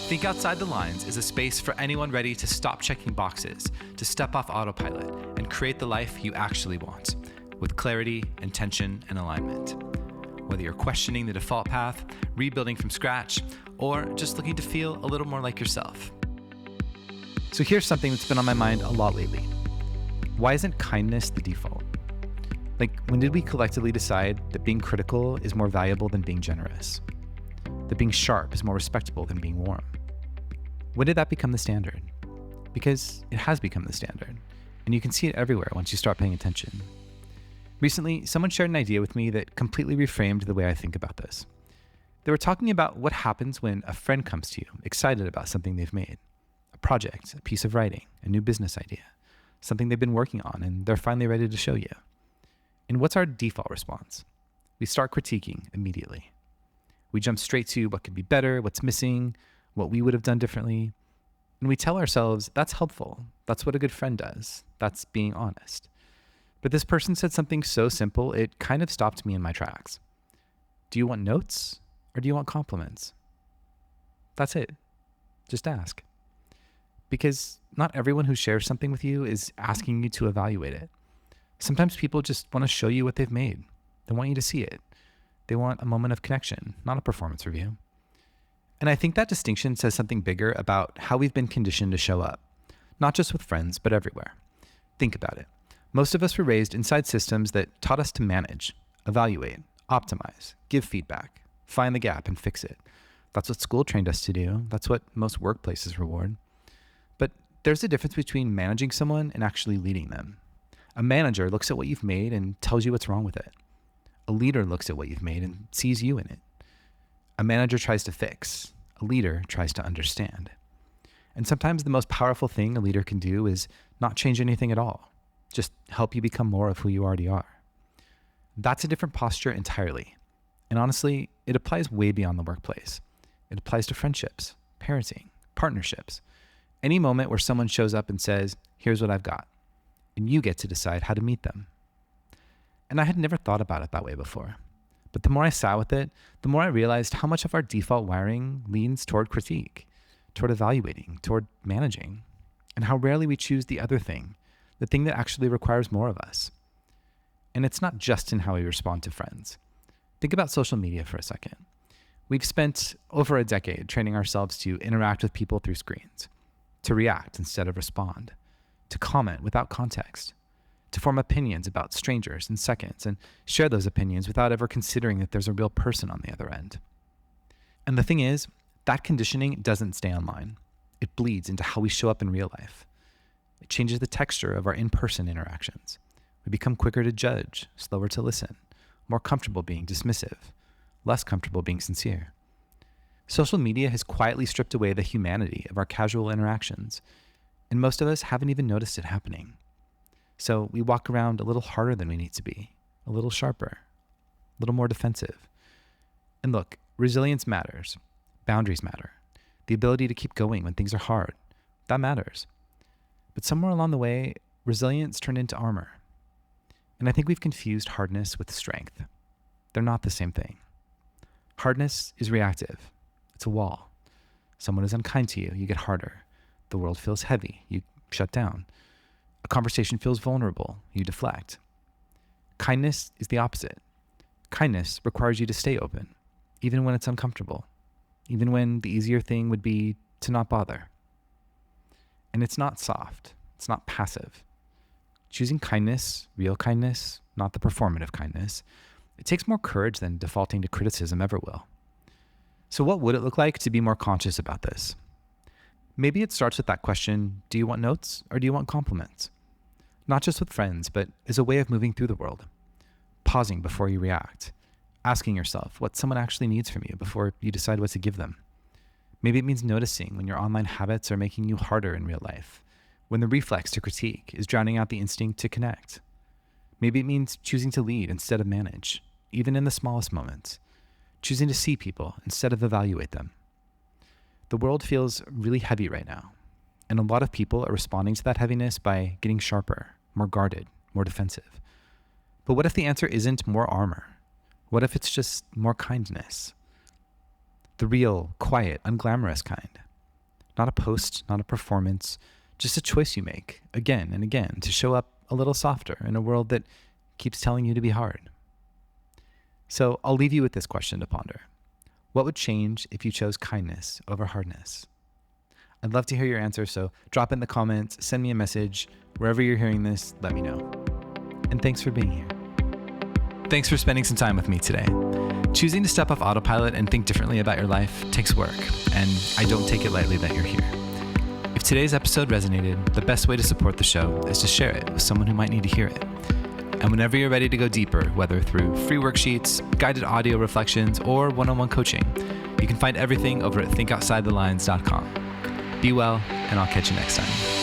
Think Outside the Lines is a space for anyone ready to stop checking boxes, to step off autopilot, and create the life you actually want, with clarity, intention, and alignment. Whether you're questioning the default path, rebuilding from scratch, or just looking to feel a little more like yourself. So here's something that's been on my mind a lot lately. Why isn't kindness the default? Like, when did we collectively decide that being critical is more valuable than being generous? That being sharp is more respectable than being warm? When did that become the standard? Because it has become the standard, and you can see it everywhere once you start paying attention. Recently, someone shared an idea with me that completely reframed the way I think about this. They were talking about what happens when a friend comes to you excited about something they've made, a project, a piece of writing, a new business idea, something they've been working on, and they're finally ready to show you. And what's our default response? We start critiquing immediately. We jump straight to what could be better, what's missing, what we would have done differently. And we tell ourselves that's helpful. That's what a good friend does. That's being honest. But this person said something so simple, it kind of stopped me in my tracks. Do you want notes or do you want compliments? That's it. Just ask. Because not everyone who shares something with you is asking you to evaluate it. Sometimes people just want to show you what they've made. They want you to see it. They want a moment of connection, not a performance review. And I think that distinction says something bigger about how we've been conditioned to show up, not just with friends, but everywhere. Think about it. Most of us were raised inside systems that taught us to manage, evaluate, optimize, give feedback, find the gap and fix it. That's what school trained us to do. That's what most workplaces reward. But there's a difference between managing someone and actually leading them. A manager looks at what you've made and tells you what's wrong with it. A leader looks at what you've made and sees you in it. A manager tries to fix. A leader tries to understand. And sometimes the most powerful thing a leader can do is not change anything at all. Just help you become more of who you already are. That's a different posture entirely. And honestly, it applies way beyond the workplace. It applies to friendships, parenting, partnerships. Any moment where someone shows up and says, here's what I've got. And you get to decide how to meet them. And I had never thought about it that way before. But the more I sat with it, the more I realized how much of our default wiring leans toward critique, toward evaluating, toward managing, and how rarely we choose the other thing, the thing that actually requires more of us. And it's not just in how we respond to friends. Think about social media for a second. We've spent over a decade training ourselves to interact with people through screens, to react instead of respond, to comment without context, to form opinions about strangers in seconds and share those opinions without ever considering that there's a real person on the other end. And the thing is, that conditioning doesn't stay online. It bleeds into how we show up in real life. It changes the texture of our in-person interactions. We become quicker to judge, slower to listen, more comfortable being dismissive, less comfortable being sincere. Social media has quietly stripped away the humanity of our casual interactions, and most of us haven't even noticed it happening. So we walk around a little harder than we need to be, a little sharper, a little more defensive. And look, resilience matters. Boundaries matter. The ability to keep going when things are hard, that matters. But somewhere along the way, resilience turned into armor. And I think we've confused hardness with strength. They're not the same thing. Hardness is reactive. It's a wall. Someone is unkind to you, you get harder. The world feels heavy, you shut down. A conversation feels vulnerable, you deflect. Kindness is the opposite. Kindness requires you to stay open, even when it's uncomfortable, even when the easier thing would be to not bother. And it's not soft, it's not passive. Choosing kindness, real kindness, not the performative kindness, it takes more courage than defaulting to criticism ever will. So what would it look like to be more conscious about this? Maybe it starts with that question, do you want notes or do you want compliments? Not just with friends, but as a way of moving through the world. Pausing before you react. Asking yourself what someone actually needs from you before you decide what to give them. Maybe it means noticing when your online habits are making you harder in real life, when the reflex to critique is drowning out the instinct to connect. Maybe it means choosing to lead instead of manage, even in the smallest moments. Choosing to see people instead of evaluate them. The world feels really heavy right now, and a lot of people are responding to that heaviness by getting sharper, more guarded, more defensive. But what if the answer isn't more armor? What if it's just more kindness? The real, quiet, unglamorous kind. not a post, not a performance, just a choice you make again and again to show up a little softer in a world that keeps telling you to be hard. So I'll leave you with this question to ponder. What would change if you chose kindness over hardness? I'd love to hear your answer, so drop in the comments, send me a message. Wherever you're hearing this, let me know. And thanks for being here. Thanks for spending some time with me today. Choosing to step off autopilot and think differently about your life takes work, and I don't take it lightly that you're here. If today's episode resonated, the best way to support the show is to share it with someone who might need to hear it. And whenever you're ready to go deeper, whether through free worksheets, guided audio reflections, or one-on-one coaching, you can find everything over at thinkoutsideTheLines.com. Be well, and I'll catch you next time.